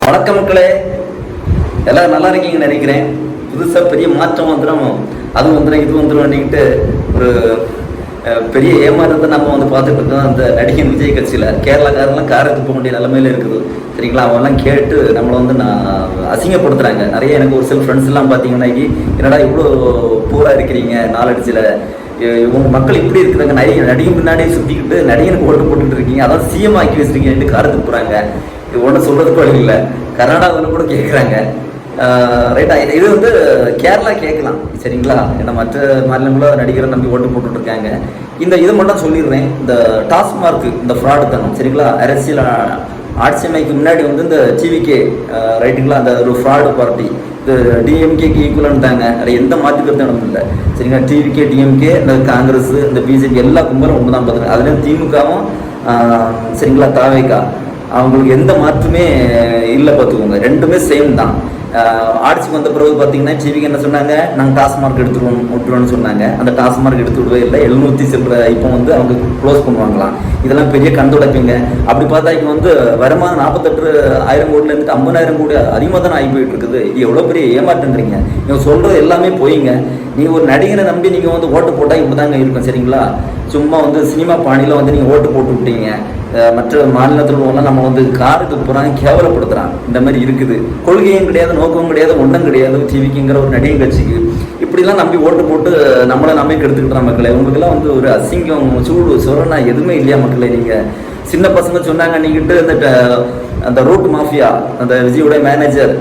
வணக்க மக்களே, எல்லாரும் நல்லா இருக்கீங்கன்னு நினைக்கிறேன். புதுசாக பெரிய மாற்றம் வந்துடும், அது வந்துடும், இது வந்துடும் அப்படின்ட்டு ஒரு பெரிய ஏமாற்றத்தை நம்ம பார்த்துட்டு இருக்கோம். அந்த நடிகன் விஜய் கட்சியில் கேரளாக்காரெல்லாம் காரத்துக்கு போக வேண்டிய நிலைமையில இருக்குது. சரிங்களா, அவங்கெல்லாம் கேட்டு நம்மளை அசிங்கப்படுத்துகிறாங்க. நிறைய எனக்கு ஒரு சில ஃப்ரெண்ட்ஸ் எல்லாம் பார்த்தீங்கன்னா, என்னடா இவ்வளோ பூரா இருக்கிறீங்க, நாலடிச்சில் உங்கள் மக்கள் இப்படி இருக்கிறாங்க, நடிகன் பின்னாடியே சுற்றிக்கிட்டு நடிகனுக்கு ஓட்டு போட்டுட்டு இருக்கீங்க, அதான் சிஎம் ஆக்கி வச்சுருக்கீங்கன்னு காரத்துக்கு போகிறாங்க. இது ஒன்றும் சொல்கிறதுக்கு வழி இல்லை. கர்நாடகாவில் கூட கேட்குறாங்க. ரைட்டா, இது கேரளா கேட்கலாம். சரிங்களா, ஏன்னா மற்ற மாநிலங்களும் நடிகரை நம்பி ஓட்டு போட்டுட்ருக்காங்க. இதை மட்டும் சொல்லிடுறேன். இந்த டாஸ்மார்க், இந்த ஃப்ராடு தனம், சரிங்களா, அரசியல் ஆட்சி அமைக்கு முன்னாடி இந்த டிவிகே ரைட்டுங்களா, அந்த ஒரு ஃப்ராடு பார்ட்டி, இது டிஎம்கேக்கு ஈக்குவலான்ட்டாங்க. அது எந்த மாற்றுக்கிறது இடம் இல்லை. சரிங்களா, டிவிகே, டிஎம்கே, இந்த காங்கிரஸ், இந்த பிஜேபி எல்லா கும்பலும் ஒன்று தான் பார்த்துருங்க. அதுலேயும் திமுகவும் சரிங்களா, தாவேகா, அவங்களுக்கு எந்த மாற்றமே இல்லை பார்த்துக்கோங்க. ரெண்டுமே சேம் தான். ஆட்சிக்கு வந்த பிறகு பார்த்தீங்கன்னா டிவிக்கு என்ன சொன்னாங்க, நாங்கள் டாஸ்மார்க் விட்டுருவோம்னு சொன்னாங்க. அந்த டாஸ்மார்க் எடுத்து விடவே இல்லை. 700 சில்லற இப்போ அவங்க க்ளோஸ் பண்ணுவாங்களாம். இதெல்லாம் பெரிய கண்டுடைப்பீங்க. அப்படி பார்த்தா இப்போ வருமானம் 48,000 கோடிலேருந்து 50,000 கோடி அதிகமாக தானே ஆகி போயிட்டு இருக்குது. இது எவ்வளோ பெரிய ஏமாற்றன்றீங்க. நீங்கள் சொல்கிறது எல்லாமே போயிங்க. நீங்கள் ஒரு நடிகரை நம்பி நீங்கள் ஓட்டு போட்டால் இப்படி தாங்க இருக்கும். சரிங்களா, சும்மா சினிமா பாணியில் நீங்கள் ஓட்டு போட்டு விட்டீங்க. மற்ற மாநிலத்தில் உள்ளவங்க நம்ம காருக்கு போகிறாங்க, கேவலப்படுத்துகிறான். இந்த மாதிரி இருக்குது. கொள்கையும் கிடையாது, நோக்கமும் கிடையாது, ஒன்றும் கிடையாது டிவிக்குங்கிற ஒரு நடிகை கட்சிக்கு. இப்படிலாம் நம்பி ஓட்டு போட்டு நம்மளை நம்பி கெடுத்துக்கிட்டோம் மக்களே. உங்களுக்கெல்லாம் ஒரு அசிங்கம், சூடு, சொரணா எதுவுமே இல்லையா மக்களே? நீங்கள் சின்ன பசங்க சொன்னாங்க நீங்கிட்டு அந்த ரூட் மாஃபியா, அந்த விஜயோடைய மேனேஜர்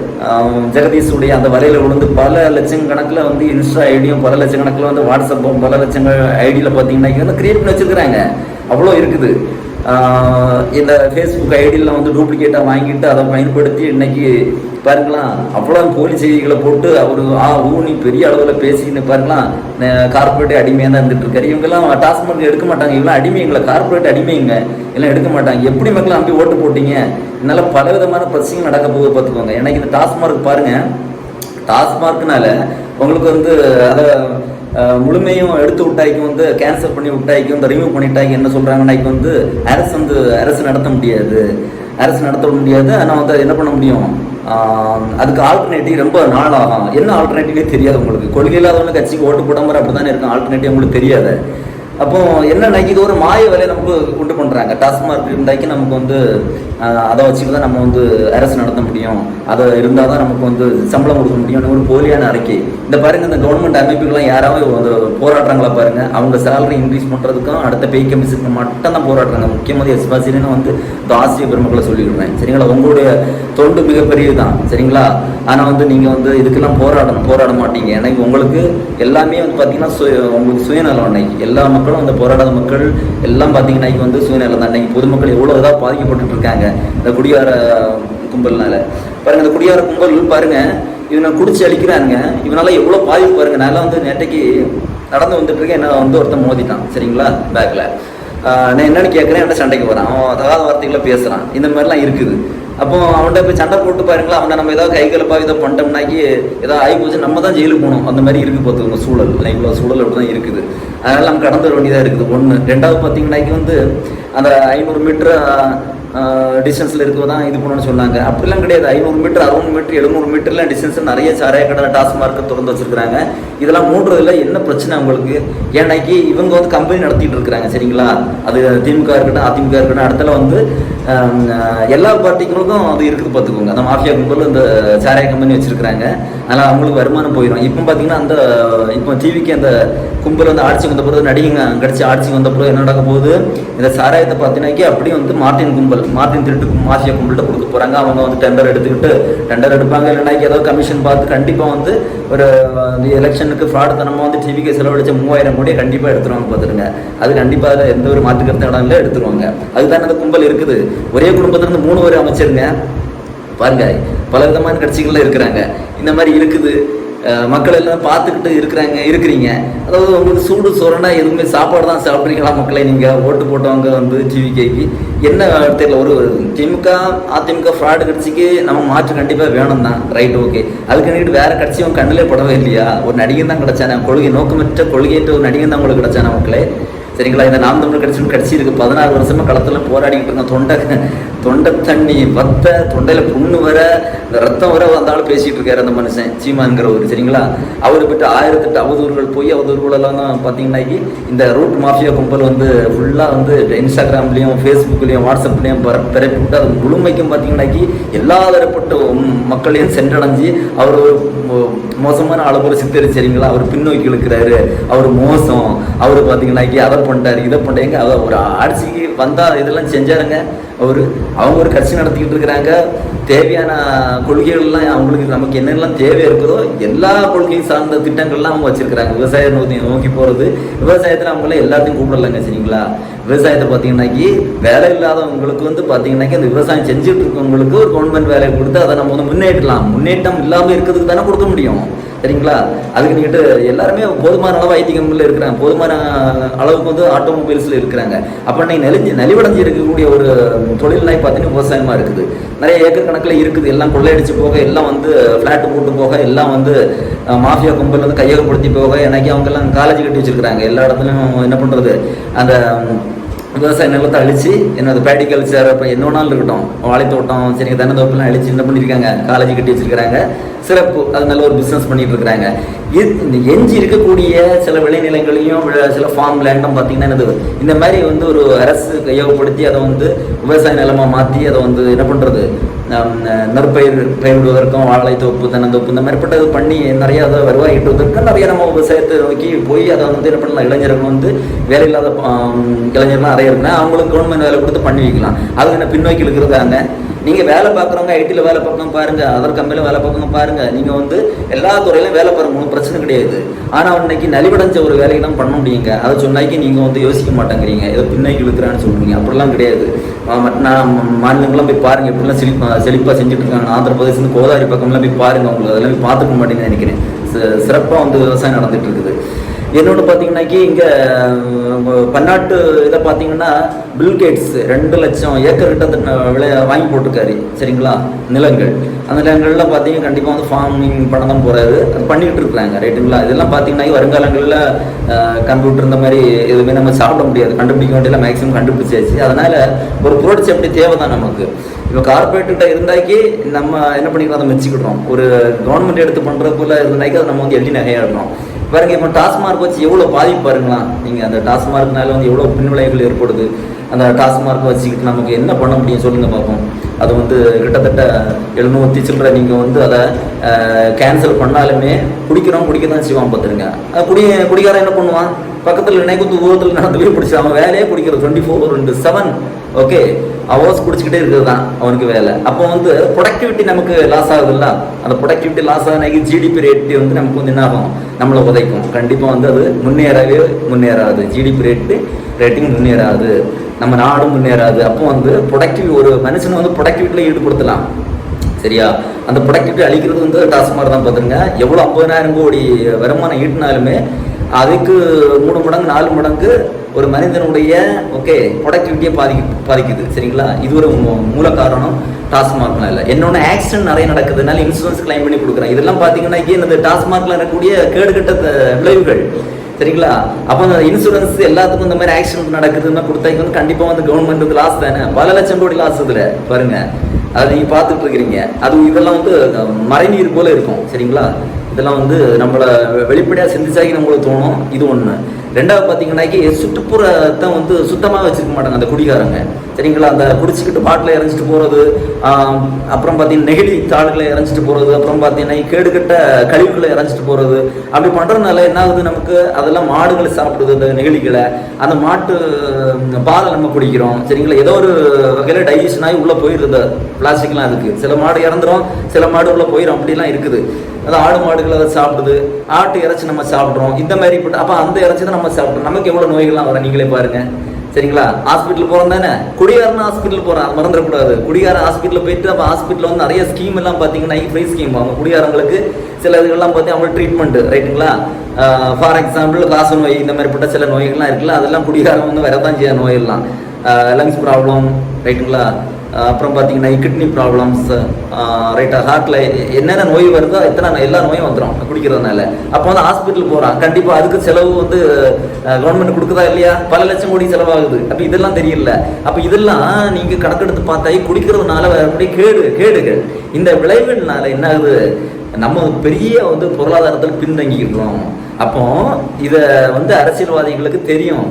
ஜெகதீஷுடைய அந்த வலையில் விழுந்து பல லட்சக்கணக்கில் இன்ஸ்டா ஐடியும், பல லட்சக்கணக்கில் வாட்ஸ்அப்பும், பல லட்சங்கள் ஐடியில் பார்த்தீங்கன்னா கிரியேட் பண்ணி வச்சுருக்கிறாங்க. அவ்வளோ இருக்குது. இந்த ஃபேஸ்புக் ஐடியில் டூப்ளிகேட்டாக வாங்கிட்டு அதை பயன்படுத்தி இன்னைக்கு பாருங்களாம், அவ்வளோ போலி செய்திகளை போட்டு அவர் ஊனி பெரிய அளவில் பேசிக்கின்னு பாருங்களாம், கார்பரேட் அடிமையாக தான் இருந்துட்டு இருக்காரு. இவங்கெல்லாம் டாஸ்மார்க் எடுக்க மாட்டாங்க. இவங்களாம் அடிமைங்களை, கார்பரேட் அடிமைங்க எல்லாம் எடுக்க மாட்டாங்க. எப்படி மக்கள் நம்பி ஓட்டு போட்டீங்க? இதனால பலவிதமான பிரச்சனைகள் நடக்க போகுது பார்த்துக்கோங்க. எனக்கு இந்த டாஸ்மார்க் பாருங்க, டாஸ்மார்க்னால உங்களுக்கு அதை முழுமையும் எடுத்து விட்டாய்க்கு கேன்சல் பண்ணி விட்டாய்க்கு ரிமூவ் பண்ணிட்டாய்க்கு என்ன சொல்கிறாங்கன்னா, இப்போ அரசு நடத்த முடியாது, ஆனால் என்ன பண்ண முடியும், அதுக்கு ஆல்டர்னேட்டிவ் ரொம்ப நாள் ஆகும். என்ன ஆல்டர்னேட்டிவே தெரியாது உங்களுக்கு. கொள்கை இல்லாதவங்க கட்சிக்கு ஓட்டு போட மாதிரி அப்படி தானே இருக்கும். ஆல்டர்னேட்டிவ் உங்களுக்கு தெரியாது. அப்போ என்ன இது ஒரு மாய வேலையை நமக்கு கொண்டு பண்ணுறாங்க. டாஸ்மார்க் இருந்தாக்கி நமக்கு அதை வச்சுட்டு தான் நம்ம அரசு நடத்த முடியும், அதை இருந்தால் தான் நமக்கு சம்பளம் கொடுக்க முடியும்னு ஒரு போலியான அறிக்கை. இந்த பாருங்க, இந்த கவர்மெண்ட் அமைப்புகள்லாம் யாராவது போராடுறாங்களா பாருங்க. அவங்க சேலரி இன்க்ரீஸ் பண்ணுறதுக்கும் அடுத்த பே கமிஷனுக்கு மட்டும் தான் போராடுறாங்க. முக்கியமாக எஸ்பாசின்னு இந்த ஆசிரியர் பெருமக்களை சொல்லிடுறேன். சரிங்களா, உங்களுடைய தொண்டு மிகப்பெரியது தான். சரிங்களா, ஆனால் நீங்கள் இதுக்கெல்லாம் போராட மாட்டீங்க. எனக்கு உங்களுக்கு எல்லாமே பார்த்தீங்கன்னா உங்களுக்கு சுயநலம். அன்னைக்கு எல்லா மக்களும் போராடாத மக்கள் எல்லாம் பார்த்தீங்கன்னா சுயநலம் தான். அன்னைக்கு பொதுமக்கள் எவ்வளோ இதாக பாதிக்கப்பட்டு இருக்காங்க இந்த குடியார கும்பல்னால. பாருங்க, இந்த குடியார கும்பல் பாருங்க, இவனை குடிச்சு அழிக்கிறாங்க. இவனால எவ்வளோ பாதிப்பு பாருங்க. நான் நேற்றைக்கு நடந்து வந்துட்டு இருக்கேன், என்ன ஒருத்தன் மோதிட்டான். சரிங்களா, பேக்கில் நான் என்னன்னு கேட்குறேன், என்ன சண்டைக்கு வரான், அவன் தகாத வார்த்தைகளை பேசுகிறான். இந்த மாதிரிலாம் இருக்குது. அப்போ அவன்கிட்ட போய் சண்டை போட்டு பாருங்களா, அவனை நம்ம ஏதாவது கைகலப்பாக இதை பண்ணிட்டோம்னாக்கி ஏதாவது ஆகி போச்சு, நம்ம தான் ஜெயிலுக்கு போகணும். அந்த மாதிரி இருக்குது பார்த்துக்கோங்க சூழல். இவ்வளோ சூழல் அப்படி தான் இருக்குது. அதனால் நம்ம கடந்து வர வேண்டியதாக இருக்குது. ஒன்று. ரெண்டாவது பார்த்தீங்கன்னாக்கி அந்த 500 மீட்டர் டிஸ்டன்ஸில் இருக்கிறது தான் இது பண்ணணும்னு சொன்னாங்க. அப்படிலாம் கிடையாது. 500 மீட்டர், 600 மீட்டர், 700 மீட்டர்லாம் டிஸ்டன்ஸ் நிறைய சாராய கடை, டாஸ்மார்க்கை திறந்து வச்சுருக்காங்க. இதெல்லாம் மூன்றதில் என்ன பிரச்சனை உங்களுக்கு? ஏன்னாக்கி இவங்க கம்பெனி நடத்திட்டு இருக்கிறாங்க. சரிங்களா, அது திமுக இருக்கட்டும், அதிமுக இருக்கட்டும், இடத்துல எல்லா பார்ட்டிகளுக்கும் அது இருக்குது பார்த்துக்கோங்க. அந்த மாஃபியா கும்பல் இந்த சாராய கம்பெனி வச்சுருக்கிறாங்க. அதனால் அவங்களுக்கு வருமானம் போயிடும். இப்போ பார்த்தீங்கன்னா இப்போ டிவிக்கு அந்த கும்பல் ஆட்சிக்கு வந்த பிறகு, நடிகங்க கடிச்சு ஆட்சிக்கு வந்த பிறகு என்ன நடக்க போகுது, இந்த சாராயத்தை பார்த்தீங்கன்னாக்கி அப்படியே மார்டின் கும்பல், மார்டின் திருட்டு மாஃபியா கும்பல்கிட்ட கொடுக்க போகிறாங்க. அவங்க டெண்டர் எடுப்பாங்க. இல்லைனாக்கி ஏதோ கமிஷன் பார்த்து கண்டிப்பாக ஒரு எலெக்ஷனுக்கு ஃப்ராட் தனமாக டிவிக்கு செலவழிச்ச 3000 கோடியை கண்டிப்பாக எடுத்துருவாங்க பார்த்துருங்க. அது கண்டிப்பாக அதில் எந்த ஒரு மாற்றுக்கருத்து இடம் இல்லை, எடுத்துருவாங்க. அதுதான் அந்த கும்பல் இருக்குது. ஒரே குடும்பத்திலிருந்து 3 பேர் அமைச்சிருங்க பாருங்க. பல விதமான கட்சிகள்ல இருக்கிறாங்க. இந்த மாதிரி இருக்குது. மக்கள் எல்லாம் பார்த்துக்கிட்டு இருக்கிறீங்க. அதாவது உங்களுக்கு சூடு சொரணா எதுவுமே சாப்பாடு தான் சாப்பிட்றீங்களா மக்களை? நீங்கள் ஓட்டு போட்டவங்க டிவிகேக்கு என்ன தெரியல. ஒரு திமுக அதிமுக ஃப்ராடு கட்சிக்கு நம்ம மாற்று கண்டிப்பாக வேணும் தான். Right, okay. அதுக்கு வேற கட்சியும் கண்ணிலே படவே இல்லையா? ஒரு நடிகன் தான் கிடைச்சானே, கொள்கை நோக்கமற்ற கொள்கையற்ற ஒரு நடிகன் தான் உங்களுக்கு கிடைச்சானே மக்களே. சரிங்களா. இந்த நாம் தமிழர் கட்சி இருக்கு, 16 வருஷமா களத்துல போராடிக்கிட்டு இருக்கோம். தொண்டை தண்ணி வத்த, தொண்டையில புண்ணு வர, இந்த ரத்தம் வர வந்தாலும் பேசிட்டு இருக்காரு அந்த மனுஷன் சீமான்கிறவர். சரிங்களா. அவரை பற்றி 1008 அவதூறுகள், பொய் அவதூறுகள் எல்லாம் தான் பார்த்தீங்கன்னா இந்த ரூட் மாஃபியா கும்பல் வந்து ஃபுல்லாக வந்து இன்ஸ்டாகிராம்லேயும் ஃபேஸ்புக்லேயும் வாட்ஸ்அப்லேயும் பரப்பி விட்டு அது முழுமைக்கும் பார்த்தீங்கன்னாக்கி எல்லா தரப்பட்ட மக்களையும் சென்றடைஞ்சு அவர் ஒரு மோசமான அளவு சித்தரி. சரிங்களா. அவர் பின்னோக்கி இழுக்கிறாரு, அவர் மோசம், அவர் பார்த்தீங்கன்னாக்கி அதை பண்ணிட்டாரு இதை பண்ணிட்டாங்க. அவர் ஒரு ஆட்சிக்கு வந்தால் இதெல்லாம் செஞ்சாருங்க. அவங்க ஒரு கட்சி நடத்திக்கிட்டு இருக்கிறாங்க. தேவையான கொள்கைகள்லாம் அவங்களுக்கு நமக்கு என்னெல்லாம் தேவை இருக்குதோ எல்லா கொள்கையும் சார்ந்த திட்டங்கள்லாம் அவங்க வச்சிருக்கிறாங்க. விவசாயம் நோக்கி போகிறது, விவசாயத்தில் அவங்கள எல்லாத்தையும் கூப்பிடலாங்க. சரிங்களா. விவசாயத்தை பார்த்தீங்கன்னாக்கி வேலை இல்லாதவங்களுக்கு வந்து பார்த்தீங்கன்னாக்கி அந்த விவசாயம் செஞ்சுட்டு இருக்கவங்களுக்கு ஒரு கவர்மெண்ட் வேலையை கொடுத்து அதை நம்ம வந்து முன்னேற்றம் இல்லாமல் இருக்கிறதுக்கு தானே கொடுக்க முடியும். சரிங்களா. அதுக்கு நீட்டு எல்லாருமே போதுமான அளவு ஐடி கம்பெனியில் இருக்கிறாங்க, போதுமான அளவுக்கு வந்து ஆட்டோமொபைல்ஸில் இருக்கிறாங்க. அப்போ இன்னைக்கு நலிவடைஞ்சு இருக்கக்கூடிய ஒரு தொழில்னாய் பார்த்தீங்கன்னா விவசாயமாக இருக்குது. நிறைய ஏக்கர் கணக்கில் இருக்குது. எல்லாம் கொள்ளையடிச்சு போக, எல்லாம் வந்து ஃப்ளாட்டு போட்டு போக, எல்லாம் வந்து மாஃபியா கும்பல் வந்து கையகப்படுத்தி போக, எனக்கு அவங்க எல்லாம் காலேஜ் கட்டி வச்சிருக்கிறாங்க. எல்லா இடத்துலையும் என்ன பண்ணுறது, அந்த விவசாய நிலத்தை அழிச்சு என்னது பேடி கல்ச்சர் இப்போ என்ன வேணாலும் இருக்கட்டும், வாழைத்தோட்டம் சரிங்க தென்னந்தோப்பெல்லாம் அழிச்சு என்ன பண்ணியிருக்காங்க, காலேஜ் கட்டி வச்சிருக்கிறாங்க. சிறப்பு, அது நல்ல ஒரு பிஸ்னஸ் பண்ணிட்டு இருக்கிறாங்க. எஞ்சி இருக்கக்கூடிய சில விளைநிலங்களையும் சில ஃபார்ம் லேண்டும் பார்த்தீங்கன்னா என்னது இந்த மாதிரி வந்து ஒரு அரசு கையகப்படுத்தி அதை வந்து விவசாய நிலமாக மாற்றி அதை வந்து என்ன பண்ணுறது, பயிரிடுவதற்கும் வாழைத்தோப்பு தென்னந்தோப்பு இந்த மாதிரிப்பட்டது பண்ணி நிறைய அதை வருவாய் ஈட்டுவதற்கும் நிறைய நம்ம விவசாயத்தை நோக்கி போய் அதை வந்து என்ன பண்ணலாம், இளைஞர்கள் வந்து வேலை இல்லாத இளைஞர்லாம் நிறைய இருக்குன்னா அவங்களுக்கு கவர்மெண்ட் வேலை கொடுத்து பண்ணி வைக்கலாம். அது என்ன பின்னோக்கி இருக்கிறதாங்க. நீங்கள் வேலை பார்க்குறவங்க ஐடியில் வேலை பார்க்கணும் பாருங்கள், அதர் கம்பெனியில் வேலை பார்க்கணும் பாருங்கள். நீங்கள் வந்து எல்லா துறையிலும் வேலை பாருங்க, ஒன்றும் பிரச்சனை கிடையாது. ஆனால் இன்னைக்கு நலிவடைஞ்ச ஒரு வேலையை தான் பண்ண முடியுங்க. அதை சொன்னாக்கி நீங்கள் வந்து யோசிக்க மாட்டேங்கிறீங்க, ஏதோ பின்னோக்கி இழுக்கிறான்னு சொல்லுவீங்க. அப்படிலாம் கிடையாது. நான் மாநிலங்கள்லாம் போய் பாருங்கள், எப்படிலாம் செழிப்பாக செஞ்சுட்டு இருக்காங்க. ஆந்திர பிரதேசம் கோதாவரி பக்கம்லாம் போய் பாருங்கள், உங்களுக்கு அதெல்லாம் போய் பார்த்துக்க மாட்டேங்கன்னு நினைக்கிறேன். சிறப்பாக வந்து விவசாயம் நடந்துட்டு இருக்குது. என்னொன்று பார்த்தீங்கன்னாக்கி இங்கே பன்னாட்டு இதை பார்த்தீங்கன்னா பில்கேட்ஸ் 2 லட்சம் ஏக்கர் கிட்ட வாங்கி போட்டிருக்காரு. சரிங்களா. நிலங்கள், அந்த நிலங்கள்லாம் பார்த்தீங்கன்னா கண்டிப்பாக வந்து ஃபார்மிங் பண்ண தான் போகிறாரு, அது பண்ணிக்கிட்டு இருக்கிறாங்க. ரைட்டுங்களா. இதெல்லாம் பார்த்தீங்கன்னா வருங்காலங்களில் கம்ப்யூட்டர் இந்த மாதிரி எதுவுமே நம்ம சாப்பிட முடியாது, கண்டுபிடிக்க வேண்டியதில்லை, மேக்ஸிமம் கண்டுபிடிச்சாச்சு. அதனால் ஒரு ப்ராடக்ட் எப்படி தேவை தான் நமக்கு. இப்போ கார்பரேட்டுகிட்ட இருந்தாக்கி நம்ம என்ன பண்ணிக்கிறோம், அதை மெச்சிக்கிட்டோம். ஒரு கவர்மெண்ட் எடுத்து பண்ணுறதுக்குள்ள இருந்தாக்கி அதை நம்ம வந்து எள்ளி நகையாடுறோம். பாருங்க, இப்போ டாஸ்மார்க் வச்சு எவ்வளோ பாதிப்பு பாருங்களா. நீங்கள் அந்த டாஸ்மார்க்னால வந்து எவ்வளோ பின்விளைவுகள் ஏற்படுது. அந்த டாஸ்மார்க் வச்சுக்கிட்டு நமக்கு என்ன பண்ண முடியும் சொல்லுங்கள் பார்ப்போம். அது வந்து கிட்டத்தட்ட 700 சில்லரை நீங்கள் வந்து அதை கேன்சல் பண்ணாலுமே குடிக்க தான் செய்வான் பார்த்துருங்க. அது குடிக்காரன் என்ன பண்ணுவான், பக்கத்தில் நினைக்குத்து தூரத்தில் நடத்துலேயே பிடிச்சி அவன் வேலையே குடிக்கிறது 24/7. ஓகே, அவர்ஸ் குடிச்சிக்கிட்டே இருக்கிறது தான் அவனுக்கு வேலை. அப்போ வந்து ப்ரொடக்டிவிட்டி நமக்கு லாஸ் ஆகுதுல்ல. அந்த ப்ரொடக்டிவிட்டி லாஸ் ஆகினாக்கி ஜிடிபி ரேட்டு வந்து நமக்கு வந்து என்ன ஆகும், நம்மளை உதைக்கும். கண்டிப்பாக வந்து அது முன்னேறாது. ஜிடிபி ரேட்டிங் முன்னேறாது, நம்ம நாடும் முன்னேறாது. அப்போ வந்து ஒரு மனுஷனை வந்து ப்ரொடக்டிவிட்டியில் ஈடுபடுத்தலாம். சரியா. அந்த ப்ரொடக்டிவிட்டி அழிக்கிறது வந்து டாஸ்மார்க் தான். பார்த்துருங்க, எவ்வளோ 50,000 கோடி வருமானம் ஈட்டினாலுமே அதுக்கு 3 மடங்கு 4 மடங்கு ஒரு மனிதனுடைய ப்ரொடக்டிவிட்டியை பாதிக்குது. சரிங்களா. இது ஒரு மூல காரணம் டாஸ்மார்க்லாம் இல்லை. என்னோட ஆக்சிடென்ட் நிறைய நடக்குதுனால இன்சூரன்ஸ் கிளைம் பண்ணி கொடுக்குறேன். இதெல்லாம் பார்த்தீங்கன்னா இந்த டாஸ்மார்க்ல இருக்கக்கூடிய கேடுகட்ட விளைவுகள். சரிங்களா. அப்போ அந்த இன்சூரன்ஸ் எல்லாத்துக்கும் இந்த மாதிரி ஆக்சிடென்ட் நடக்குதுன்னா கொடுத்தாங்க வந்து கண்டிப்பாக வந்து கவர்மெண்ட்டுக்கு லாஸ் தானே, பல லட்சம் கோடி லாஸ். இதில் பாருங்க, அதை நீங்கள் பார்த்துட்டு இருக்கிறீங்க. இதெல்லாம் வந்து மறைநீர் போல இருக்கும். சரிங்களா. இதெல்லாம் வந்து நம்மளை வெளிப்படையாக சிந்திச்சாக்கி நம்மளுக்கு தோணும். இது ஒன்று. ரெண்டாவது பார்த்தீங்கன்னாக்கி சுற்றுப்புறத்தை வந்து சுத்தமாக வச்சுருக்க மாட்டாங்க அந்த குடிகாரங்க. சரிங்களா. அந்த குடிச்சிக்கிட்டு பாட்டில் இறஞ்சிட்டு போகிறது, அப்புறம் பார்த்தீங்கன்னா நெகிழி தாள்களை இறஞ்சிட்டு போகிறது, அப்புறம் பார்த்தீங்கன்னா கேடுகட்ட கழிவுகளை இறஞ்சிட்டு போகிறது. அப்படி பண்ணுறதுனால என்ன ஆகுது, நமக்கு அதெல்லாம் மாடுகளை சாப்பிடுது அந்த நெகிழிகளை. அந்த மாட்டு பாலை நம்ம குடிக்கிறோம். சரிங்களா. ஏதோ ஒரு வகையில் டைஜஷன் ஆகி உள்ளே போயிடுது. பிளாஸ்டிக்லாம் இருக்குது. சில மாடு இறந்துடும், சில மாடு உள்ளே போயிடும். அப்படிலாம் இருக்குது. அது ஆடு மாடுகளை அதை சாப்பிடுது. ஆட்டு இறைச்சி நம்ம சாப்பிட்றோம். இந்த மாதிரி அப்போ அந்த இறைச்சி தான் நம்ம சாப்பிட்றோம். நமக்கு எவ்வளோ நோய்கள்லாம் வர நீங்களே பாருங்க. சரிங்களா. ஹாஸ்பிட்டல் போகிறோம் தானே, குடிகாரன் ஹாஸ்பிட்டல் போகிறான், மறந்துடக்கூடாது. குடிகாரன் ஹாஸ்பிட்டலில் போயிட்டு அப்போ ஹாஸ்பிட்டலில் வந்து நிறைய ஸ்கீம் எல்லாம் பார்த்தீங்கன்னா ஃப்ரீ ஸ்கீம். அவங்க குடிகாரங்களுக்கு சில இதுகள்லாம் பார்த்து அவங்களுக்கு ட்ரீட்மெண்ட்டு. ரைட்டுங்களா. ஃபார் எக்ஸாம்பிள் காசு நோய் இந்த மாதிரிப்பட்ட சில நோய்கள்லாம் இருக்குல்ல, அதெல்லாம் குடிகாரம் வந்து வரதான் செய்ய நோயெல்லாம். Lungs problem. ரைட்டுங்களா. அப்புறம் பார்த்தீங்கன்னா கிட்னி ப்ராப்ளம்ஸ், ரைட்டாக ஹார்ட்டில் என்னென்ன நோய் வருதோ எல்லா நோயும் வந்துடும் குடிக்கிறதுனால. அப்போ வந்து ஹாஸ்பிட்டல் போகிறான், கண்டிப்பாக அதுக்கு செலவு வந்து கவர்மெண்ட் கொடுக்குதா இல்லையா? பல லட்சம் கோடி செலவாகுது. அப்போ இதெல்லாம் தெரியல. அப்போ இதெல்லாம் நீங்கள் கணக்கெடுத்து பார்த்தாய் குடிக்கிறதுனால வரக்கூடிய கேடுகள், இந்த விளைவுகள்னால என்ன ஆகுது? நம்ம பெரிய வந்து பொருளாதாரத்தில் பின்தங்கிக்கிறோம். அப்போ இதை வந்து அரசியல்வாதிகளுக்கு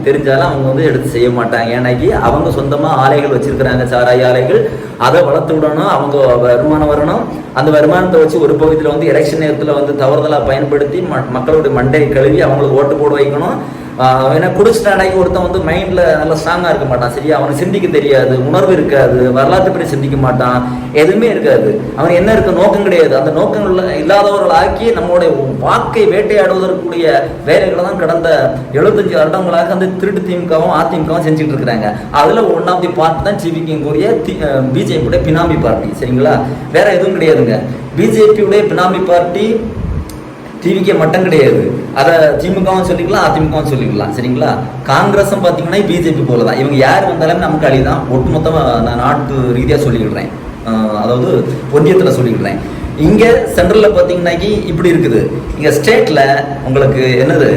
தெரிஞ்சாலும் அவங்க வந்து எடுத்து செய்ய மாட்டாங்க. ஏன்னாக்கி அவங்க சொந்தமாக ஆலைகள் வச்சிருக்கிறாங்க, சாராய ஆலைகள். அதை வளர்த்து விடணும், அவங்க வருமானம் வரணும். அந்த வருமானத்தை வச்சு ஒரு பகுதியில் வந்து எலெக்ஷன் நேரத்தில் வந்து தவறுதலாக பயன்படுத்தி மக்களுடைய மண்டையை கழுவி அவங்களுக்கு ஓட்டு போட வைக்கணும். ஏன்னா குடிச்சிட்டு அடங்கி ஒருத்தன் வந்து மைண்டில் நல்லா ஸ்ட்ராங்காக இருக்க மாட்டான், சரியா? அவனுக்கு சிந்திக்க தெரியாது, உணர்வு இருக்காது, வரலாற்று பற்றி சிந்திக்க மாட்டான், எதுவுமே இருக்காது. அவன் என்ன இருக்க நோக்கம் கிடையாது. அந்த நோக்கம் இல்லாதவர்கள் ஆக்கி நம்மளுடைய வாக்கை வேட்டையாடுவதற்குரிய வேலைகளை தான் கடந்த 75 வருடங்களாக அந்த திருட்டு திமுகவும் அதிமுகவும் செஞ்சுட்டு இருக்கிறாங்க. அதில் ஒன் ஆஃப் தி பார்ட் தான் டிவிக்குரிய பிஜேபியுடைய பினாமி பார்ட்டி, சரிங்களா? வேற எதுவும் கிடையாதுங்க. பிஜேபியுடைய பினாமி பார்ட்டி டிவிக்கே மட்டும் கிடையாது. அதை திமுகவும் சொல்லிக்கலாம், அதிமுகவும் சொல்லிக்கலாம், சரிங்களா? காங்கிரஸும் பார்த்தீங்கன்னா பிஜேபி போல தான். இவங்க யார் வந்தாலுமே நமக்கு அழிதான். ஒட்டுமொத்தமாக நான் நாட்டு ரீதியாக சொல்லிக்கிடுறேன், அதாவது ஒன்றியத்தில் சொல்லிக்கிடுறேன். இங்கே சென்ட்ரலில் பார்த்தீங்கன்னாக்கி இப்படி இருக்குது. இங்கே ஸ்டேட்டில் உங்களுக்கு என்னது,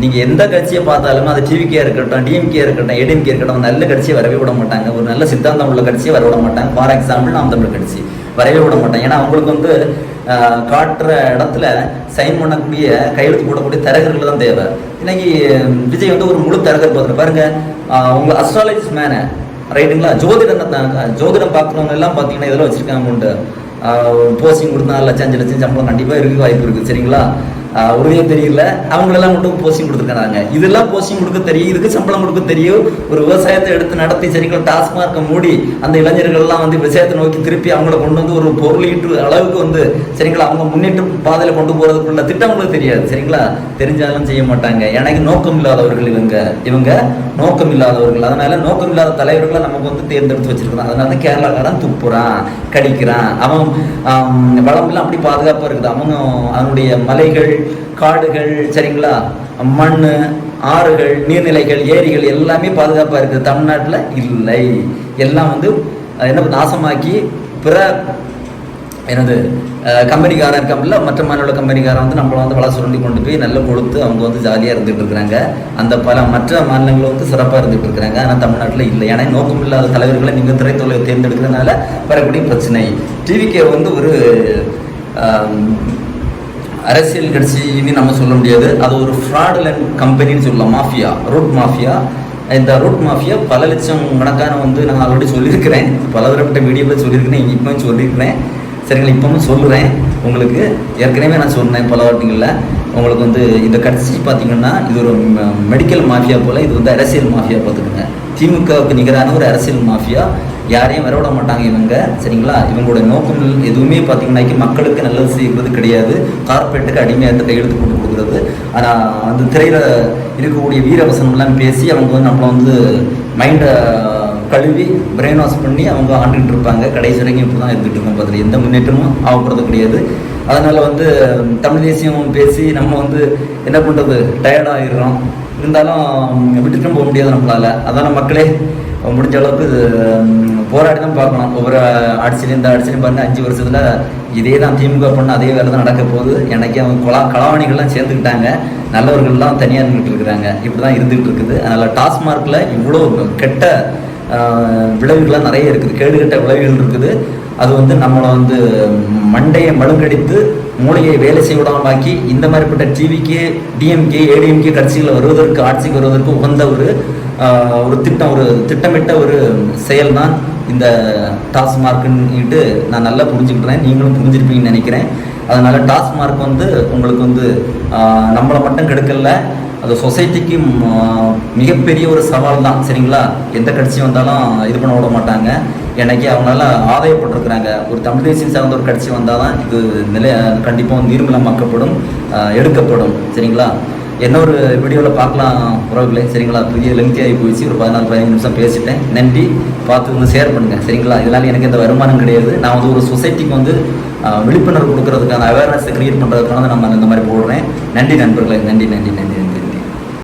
நீங்கள் எந்த கட்சியை பார்த்தாலுமே அது டிவிக்கே இருக்கட்டும், டிஎம்கே இருக்கட்டும், ஏடிஎம்கே இருக்கட்டும், நல்ல கட்சியை வரவே விட மாட்டாங்க. ஒரு நல்ல சித்தாந்தம் உள்ள கட்சியை வர விட மாட்டாங்க. ஃபார் எக்ஸாம்பிள் நாம் தமிழ் கட்சி வரவே விட மாட்டாங்க. ஏன்னா அவங்களுக்கு வந்து காட்டுற இடத்துல சைன் பண்ணக்கூடிய கையெழுத்து போடக்கூடிய தரகர்கள் தான் தேவை. இன்னைக்கு விஜய் வந்து ஒரு முழு தரகர் பார்த்துட்டு பாருங்க. உங்க அஸ்ட்ராலஜிஸ்ட் மேனு ரைட்டுங்களா? ஜோதிடம் பார்க்குறவங்க எல்லாம் பார்த்தீங்கன்னா இதெல்லாம் வச்சிருக்காங்க. போஸ்டிங் கொடுத்தா 4 லட்சம் 5 லட்சம் சம்பளம் கண்டிப்பாக இருக்கு, வாய்ப்பு இருக்குது, சரிங்களா? உறுதியே தெரியல, அவங்களெல்லாம் மட்டும் போஸ்டிங் கொடுத்துருக்காங்க. இதெல்லாம் போஸ்டிங் கொடுக்க தெரியும், இதுக்கு சம்பளம் கொடுக்க தெரியும். ஒரு விவசாயத்தை எடுத்து நடத்தி சரிங்களா டாஸ்மார்க்கை மூடி அந்த இளைஞர்கள்லாம் வந்து விவசாயத்தை நோக்கி திருப்பி அவங்கள கொண்டு வந்து ஒரு பொருளீட்டு அளவுக்கு வந்து சரிங்களா அவங்க முன்னேற்ற பாதையில் கொண்டு போகிறதுக்குள்ள திட்டம் அவங்களுக்கு தெரியாது, சரிங்களா? தெரிஞ்சாலும் செய்ய மாட்டாங்க. எனக்கு நோக்கம் இல்லாதவர்கள் இவங்க நோக்கம் இல்லாதவர்கள். அதனால நோக்கம் இல்லாத தலைவர்களை நமக்கு வந்து தேர்ந்தெடுத்து வச்சிருக்கிறோம். அதனால தான் கேரளாக்காரன் துப்புறான், கடிக்கிறான். அவன் வளமெல்லாம் அப்படி பாதுகாப்பாக இருக்குது. அவங்க அவனுடைய மலைகள், காடுகள், சரிங்களா, மண், ஆறுகள், நீர்நிலைகள், ஏரிகள் எல்லாமே பாதுகாப்பாக இருக்குது. தமிழ்நாட்டில் இல்லை. எல்லாம் வந்து என்ன நாசமாக்கி பிற என்னது கம்பெனிக்காரன் இருக்காமல, மற்ற மாநில கம்பெனிக்காரன் வந்து நம்மளை வந்து வள சுருண்டி கொண்டு போய் நல்லா கொடுத்து அவங்க வந்து ஜாலியாக இருந்துகிட்டு இருக்கிறாங்க. அந்த பல மற்ற மாநிலங்கள் வந்து சிறப்பாக இருந்துகிட்டு இருக்கிறாங்க. ஆனால் தமிழ்நாட்டில் இல்லை. ஏன்னா நோக்கம் இல்லாத தலைவர்களை நீங்கள் திரைத்துறையை தேர்ந்தெடுக்கிறதுனால வரக்கூடிய பிரச்சனை. டிவிக்கே வந்து ஒரு அரசியல் கட்சின்னு நம்ம சொல்ல முடியாது. அது ஒரு ஃப்ராடுலண்ட் கம்பெனின்னு சொல்லலாம். Mafia, route mafia. இந்த ரூட் மாஃபியா பல லட்சம் கணக்கான வந்து நான் ஆல்ரெடி சொல்லியிருக்கிறேன், பல தரப்பட்ட வீடியோவில் சொல்லியிருக்கிறேன், இப்பவும் சொல்லியிருக்கிறேன், சரிங்களா? இப்பவும் சொல்லுறேன் உங்களுக்கு. ஏற்கனவே நான் சொன்னேன் பல வாட்டிங்களில். உங்களுக்கு வந்து இந்த கட்சி பார்த்தீங்கன்னா இது ஒரு மெடிக்கல் மாஃபியா போல், இது வந்து அரசியல் மாஃபியா பார்த்துக்கோங்க. திமுகவுக்கு நிகரான ஒரு அரசியல் மாஃபியா. யாரையும் வரவிட மாட்டாங்க இவங்க, சரிங்களா? இவங்களுடைய நோக்கம் எதுவுமே பார்த்தீங்கன்னாக்கி மக்களுக்கு நல்லது செய்கிறது கிடையாது. கார்பரேட்டுக்கு அடிமையாக கையெழுத்து போட்டு கொடுக்குறது. ஆனால் அந்த திரையில் இருக்கக்கூடிய வீரவசனம்லாம் பேசி அவங்க வந்து நம்மளை வந்து மைண்டை கழுவி பிரெயின் வாஷ் பண்ணி அவங்க ஆண்டுகிட்டு இருப்பாங்க. கடைசி வரைக்கும் இப்படி தான் இருந்துகிட்டு இருக்கோம். பார்த்துட்டு எந்த முன்னேற்றமும் ஆகப்படுறது கிடையாது. அதனால் வந்து தமிழ் தேசியம் பேசி நம்ம வந்து என்ன பண்ணுறது, டயர்டாகிடுறோம். இருந்தாலும் விட்டுட்டும் போக முடியாது நம்மளால். அதனால் மக்களே முடிஞ்ச அளவுக்கு போராடி தான் பார்க்கணும். ஒவ்வொரு ஆட்சியிலையும் இந்த ஆட்சியிலையும் பாருங்கள், 5 வருஷத்தில் இதே தான் திமுக பண்ண அதே வேலை தான் நடக்க போகுது. எனக்கு அவங்க களவாணிகள்லாம் சேர்ந்துக்கிட்டாங்க, நல்லவர்கள்லாம் தனியாக இருந்துகிட்டு இருக்கிறாங்க. இப்படி தான் இருந்துகிட்டு இருக்குது. அதனால் டாஸ்மார்க்கில் இவ்வளோ கெட்ட விளைவுகள்லாம் நிறைய இருக்குது, கேடுகட்ட விளைவுகள் இருக்குது. அது வந்து நம்மளை வந்து மண்டையை மழுங்கடித்து மூளையை வேலை செய்ய விடாமக்கி இந்த மாதிரிப்பட்ட டிவிக்கே, டிஎம்கே, ஏடிஎம்கே கட்சிகள் வருவதற்கு, ஆட்சிக்கு வருவதற்கு உகந்த ஒரு திட்டம், ஒரு திட்டமிட்ட ஒரு செயல் தான் இந்த டாஸ்மார்க்குன்னுட்டு நான் நல்லா புரிஞ்சுக்கிட்டேன். நீங்களும் புரிஞ்சிருப்பீங்கன்னு நினைக்கிறேன். அதனால் டாஸ்மார்க் வந்து உங்களுக்கு வந்து நம்மளை மட்டும் கெடுக்கல, அது சொசைட்டிக்கு மிகப்பெரிய ஒரு சவால் தான், சரிங்களா? எந்த கட்சி வந்தாலும் இது பண்ண விட மாட்டாங்க. எனக்கு அவங்களால ஆதாயப்பட்டிருக்கிறாங்க. ஒரு தமிழ் தேசியம் சார்ந்த ஒரு கட்சி வந்தால் தான் இது கண்டிப்பாக நிர்மூலமாக்கப்படும், எடுக்கப்படும், சரிங்களா? என்ன ஒரு வீடியோவில் பார்க்கலாம் உறவுகளே, சரிங்களா? பெரிய லெங்க்தி ஆகி போயிடுச்சு. ஒரு 14-15 நிமிஷம் பேசிட்டேன். நன்றி. பார்த்து வந்து ஷேர் பண்ணுங்கள், சரிங்களா? இதனால் எனக்கு எந்த வருமானம் கிடையாது. நான் வந்து ஒரு சொசைட்டிக்கு வந்து விழிப்புணர்வு கொடுக்கறதுக்கான அவேர்னஸை கிரியேட் பண்ணுறதுக்கான நம்ம இந்த மாதிரி போடுறேன். நன்றி நண்பர்களே, நன்றி நன்றி நன்றி.